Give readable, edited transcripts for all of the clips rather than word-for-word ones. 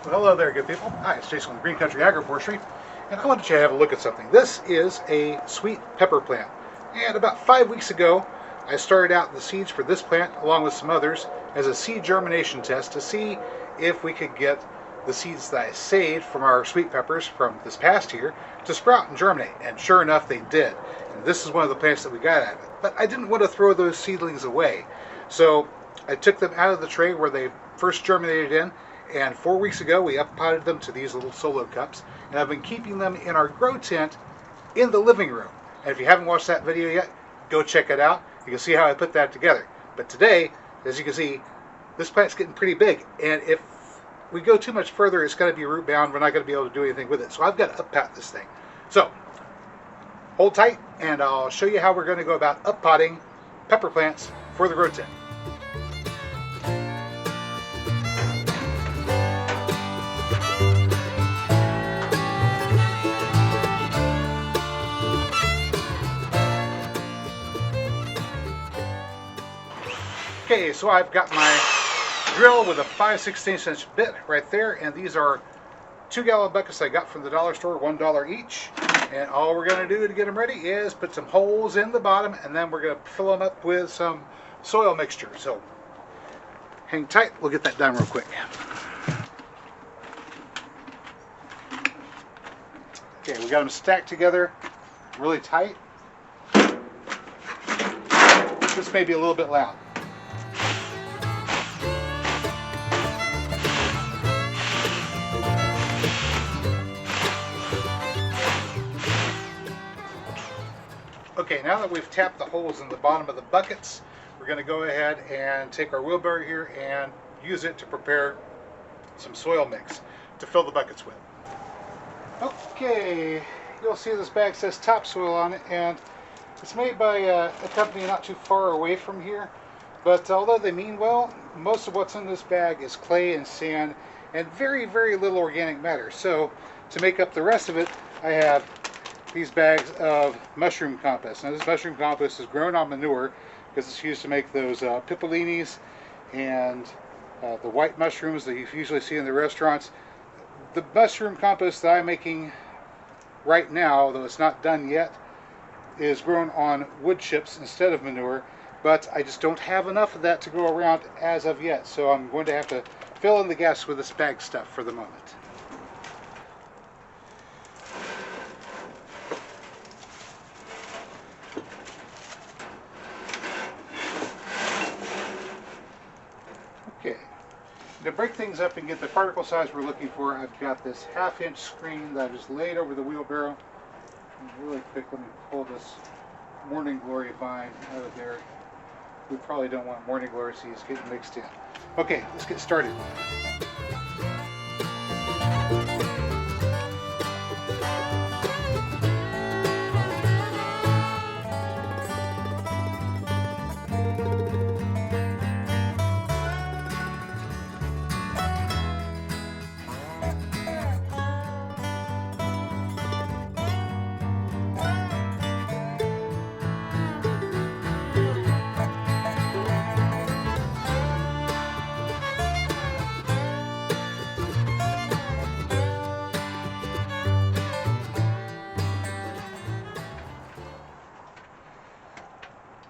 Well, hello there, good people. Hi, it's Jason with Green Country Agroforestry, and I wanted you to have a look at something. This is a sweet pepper plant, and about 5 weeks ago, I started out the seeds for this plant, along with some others, as a seed germination test to see if we could get the seeds that I saved from our sweet peppers from this past year to sprout and germinate, and sure enough, they did. And this is one of the plants that we got out of it. But I didn't want to throw those seedlings away, so I took them out of the tray where they first germinated in, and 4 weeks ago we uppotted them to these little solo cups, and I've been keeping them in our grow tent in the living room. And if you haven't watched that video yet, go check it out. You can see how I put that together. But today, as you can see, this plant's getting pretty big, and if we go too much further, it's going to be root bound. We're not going to be able to do anything with it. So I've got to uppot this thing. So hold tight, and I'll show you how we're going to go about uppotting pepper plants for the grow tent. Okay, so I've got my drill with a 5/16 inch bit right there, and these are 2-gallon buckets I got from the dollar store, $1 each. And all we're going to do to get them ready is put some holes in the bottom, and then we're going to fill them up with some soil mixture. So hang tight, we'll get that done real quick. Okay, we got them stacked together really tight. This may be a little bit loud. Okay, now that we've tapped the holes in the bottom of the buckets, we're going to go ahead and take our wheelbarrow here and use it to prepare some soil mix to fill the buckets with. Okay, you'll see this bag says topsoil on it, and it's made by a company not too far away from here. But although they mean well, most of what's in this bag is clay and sand and very, very little organic matter. So to make up the rest of it, I have these bags of mushroom compost. Now this mushroom compost is grown on manure because it's used to make those pippolinis and the white mushrooms that you usually see in the restaurants. The mushroom compost that I'm making right now, though it's not done yet, is grown on wood chips instead of manure, but I just don't have enough of that to go around as of yet, so I'm going to have to fill in the gaps with this bag stuff for the moment. Okay, to break things up and get the particle size we're looking for, I've got this 1/2-inch screen that I just laid over the wheelbarrow. And really quick, let me pull this morning glory vine out of there. We probably don't want morning glory seeds getting mixed in. Okay, let's get started.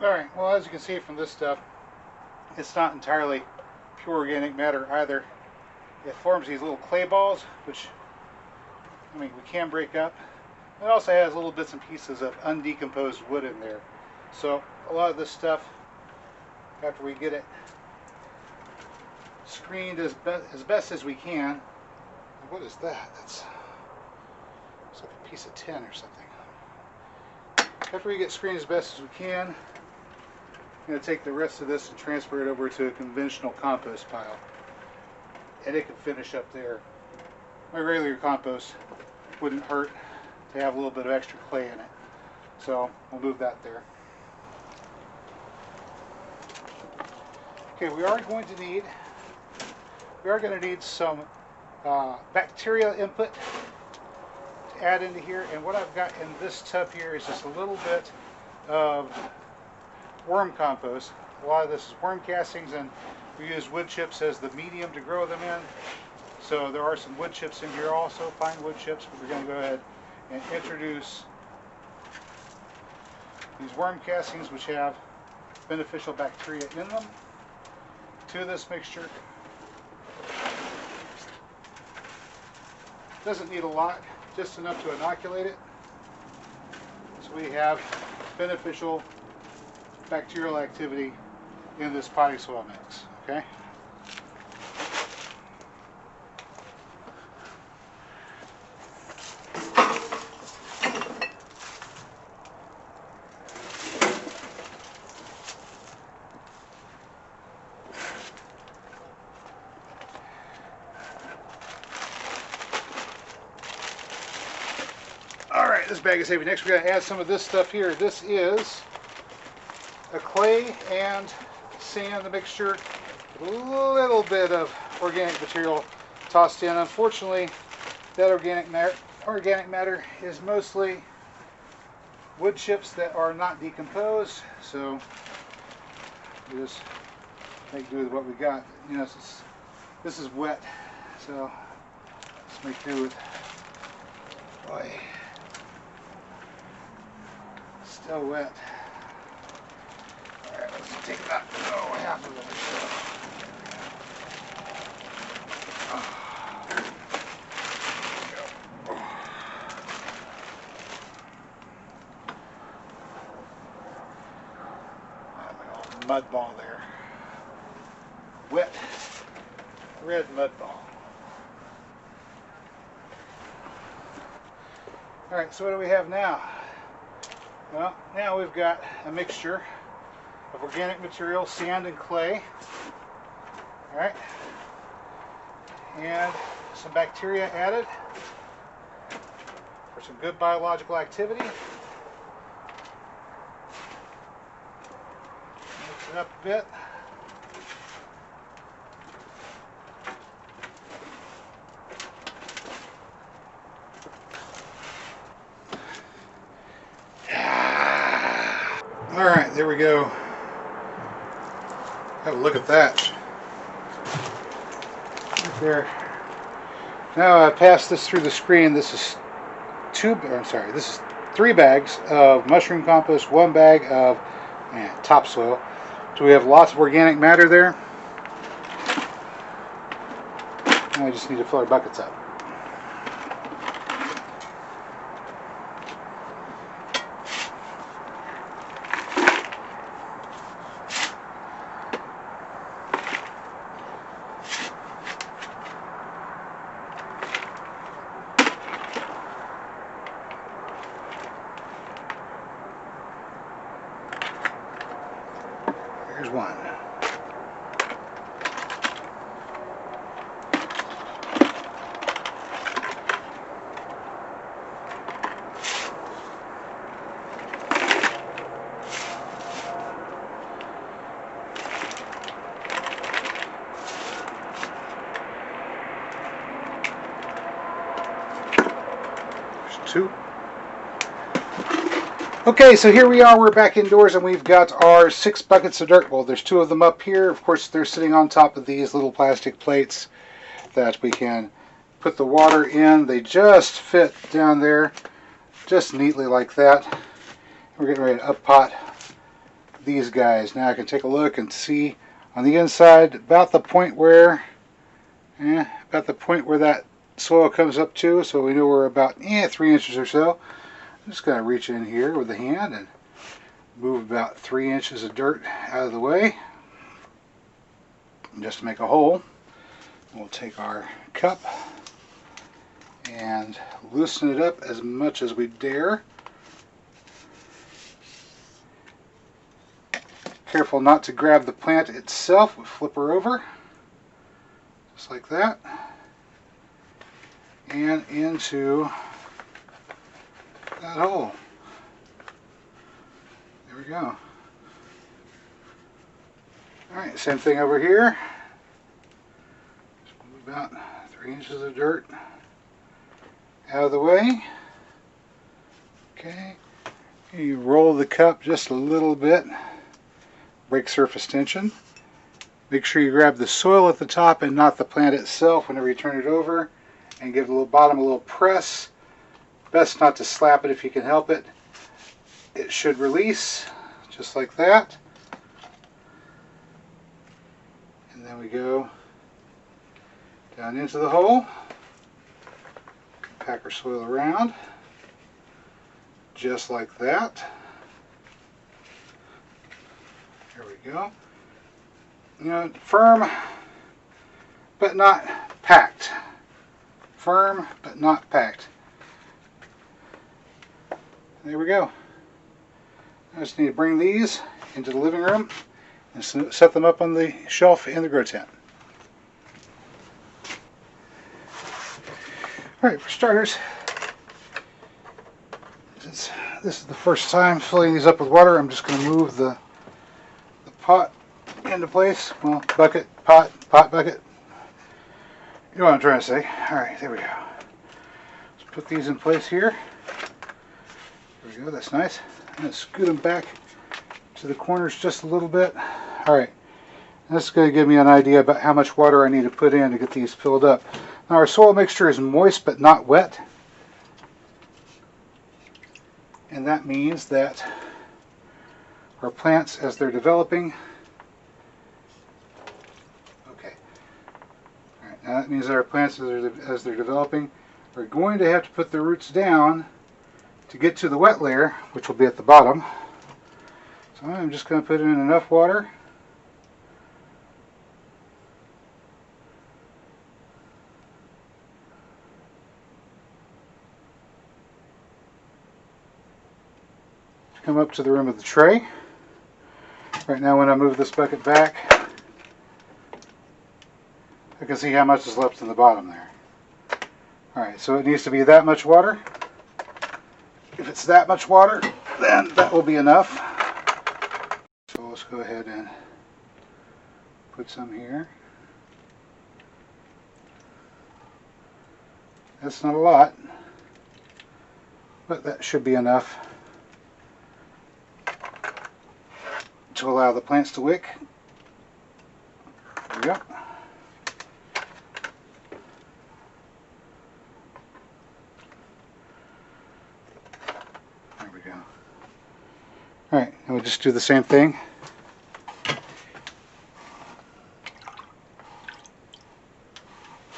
Alright, well, as you can see from this stuff, it's not entirely pure organic matter either. It forms these little clay balls, which, I mean, we can break up. It also has little bits and pieces of undecomposed wood in there. So a lot of this stuff, after we get it screened as best as we can. What is that? It's like a piece of tin or something. After we get screened as best as we can, I'm going to take the rest of this and transfer it over to a conventional compost pile. And it can finish up there. My regular compost wouldn't hurt to have a little bit of extra clay in it. So we'll move that there. Okay, we are going to need some bacterial input to add into here. And what I've got in this tub here is just a little bit of worm compost. A lot of this is worm castings, and we use wood chips as the medium to grow them in. So there are some wood chips in here also, fine wood chips, but we're going to go ahead and introduce these worm castings, which have beneficial bacteria in them, to this mixture. Doesn't need a lot, just enough to inoculate it. So we have beneficial bacterial activity in this potting soil mix, okay? Alright, this bag is heavy. Next we're going to add some of this stuff here. This is a clay and sand mixture with a little bit of organic material tossed in. Unfortunately, that organic matter is mostly wood chips that are not decomposed, so we just make do with what we got. You know, this is wet, so let's make do with. Boy, still wet. All right, let's take about half of it. Mud ball there. Wet red mud ball. Alright, so what do we have now? Well, now we've got a mixture of organic material, sand and clay. Alright. And some bacteria added for some good biological activity. Mix it up a bit. Alright, there we go. Have a look at that. Right there. Now I passed this through the screen. This is this is 3 bags of mushroom compost, 1 bag of topsoil. So we have lots of organic matter there. Now I just need to fill our buckets up. Here's one. There's 2. Okay, so here we are, we're back indoors, and we've got our 6 buckets of dirt. Well, there's 2 of them up here. Of course, they're sitting on top of these little plastic plates that we can put the water in. They just fit down there, just neatly like that. We're getting ready to up-pot these guys. Now I can take a look and see on the inside about the point where that soil comes up to, so we know we're about 3 inches or so. I'm just going to reach in here with the hand and move about 3 inches of dirt out of the way, just to make a hole. We'll take our cup and loosen it up as much as we dare. Careful not to grab the plant itself. We'll flip her over, just like that, and into that hole. There we go. Alright, same thing over here. Just move about 3 inches of dirt out of the way. Okay. You roll the cup just a little bit. Break surface tension. Make sure you grab the soil at the top and not the plant itself whenever you turn it over, and give the little bottom a little press. Best not to slap it if you can help it. It should release just like that. And then we go down into the hole. Pack our soil around just like that. There we go. You know, firm but not packed. Firm but not packed. There we go. I just need to bring these into the living room and set them up on the shelf in the grow tent. Alright, for starters, since this is the first time filling these up with water, I'm just going to move the pot into place. Well, bucket, pot, bucket. You know what I'm trying to say. Alright, there we go. Let's put these in place here. There we go, that's nice. I'm going to scoot them back to the corners just a little bit. Alright, that's going to give me an idea about how much water I need to put in to get these filled up. Now our soil mixture is moist but not wet. And that means that our plants, as they're developing, now that means that our plants, as they're developing, are going to have to put their roots down to get to the wet layer, which will be at the bottom. So I'm just going to put in enough water to come up to the rim of the tray. Right now, when I move this bucket back, I can see how much is left in the bottom there. Alright, so it needs to be that much water. If it's that much water, then that will be enough. So let's go ahead and put some here. That's not a lot, but that should be enough to allow the plants to wick. There we go. Alright, and we'll just do the same thing.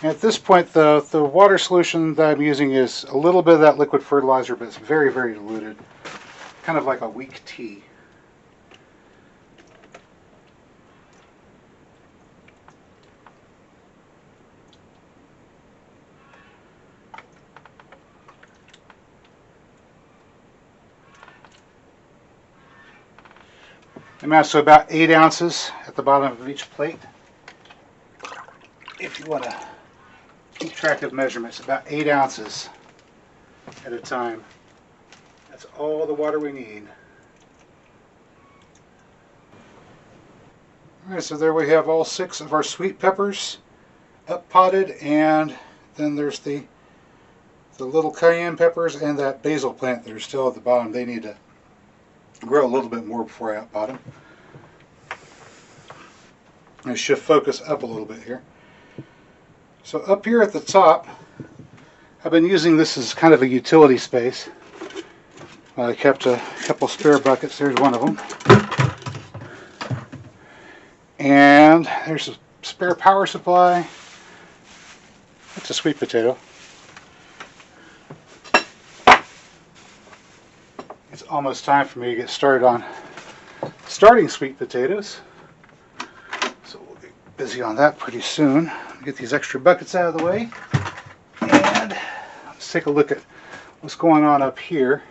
At this point, the water solution that I'm using is a little bit of that liquid fertilizer, but it's very, very diluted. Kind of like a weak tea. Amounts to about 8 ounces at the bottom of each plate. If you want to keep track of measurements, about 8 ounces at a time. That's all the water we need. Alright, so there we have all 6 of our sweet peppers up potted, and then there's the little cayenne peppers and that basil plant that are still at the bottom. They need to grow a little bit more before I outpot them. I shift focus up a little bit here. So up here at the top, I've been using this as kind of a utility space. I kept a couple spare buckets. There's one of them. And there's a spare power supply. That's a sweet potato. It's almost time for me to get started on starting sweet potatoes. So we'll get busy on that pretty soon. Get these extra buckets out of the way. And let's take a look at what's going on up here.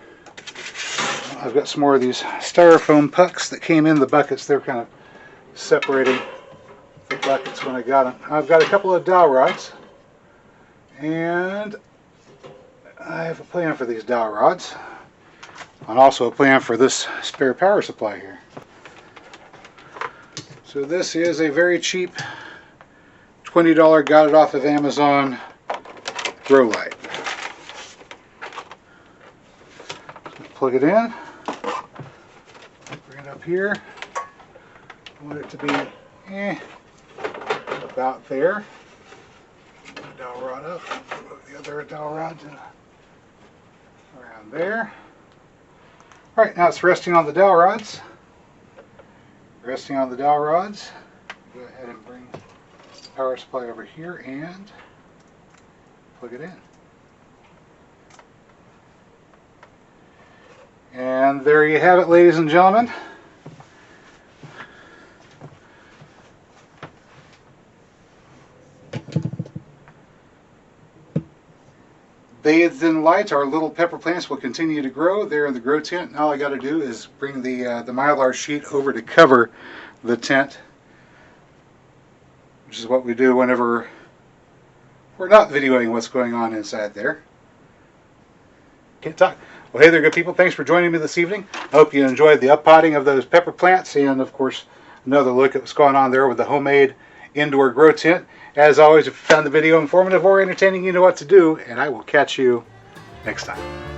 I've got some more of these styrofoam pucks that came in the buckets. They're kind of separating the buckets when I got them. I've got a couple of dowel rods. And I have a plan for these dowel rods. And also a plan for this spare power supply here. So this is a very cheap $20, got it off of Amazon, grow light. Plug it in, bring it up here. I want it to be about there. Move the dowel rod up. Move the other dowel rod around there. All right, now it's resting on the dowel rods. Resting on the dowel rods. Go ahead and bring the power supply over here and plug it in. And there you have it, ladies and gentlemen. Bathed in light, our little pepper plants will continue to grow there in the grow tent. And all I got to do is bring the mylar sheet over to cover the tent, which is what we do whenever we're not videoing what's going on inside there. Can't talk. Well, hey there, good people. Thanks for joining me this evening. I hope you enjoyed the uppotting of those pepper plants and, of course, another look at what's going on there with the homemade indoor grow tent. As always, if you found the video informative or entertaining, you know what to do, and I will catch you next time.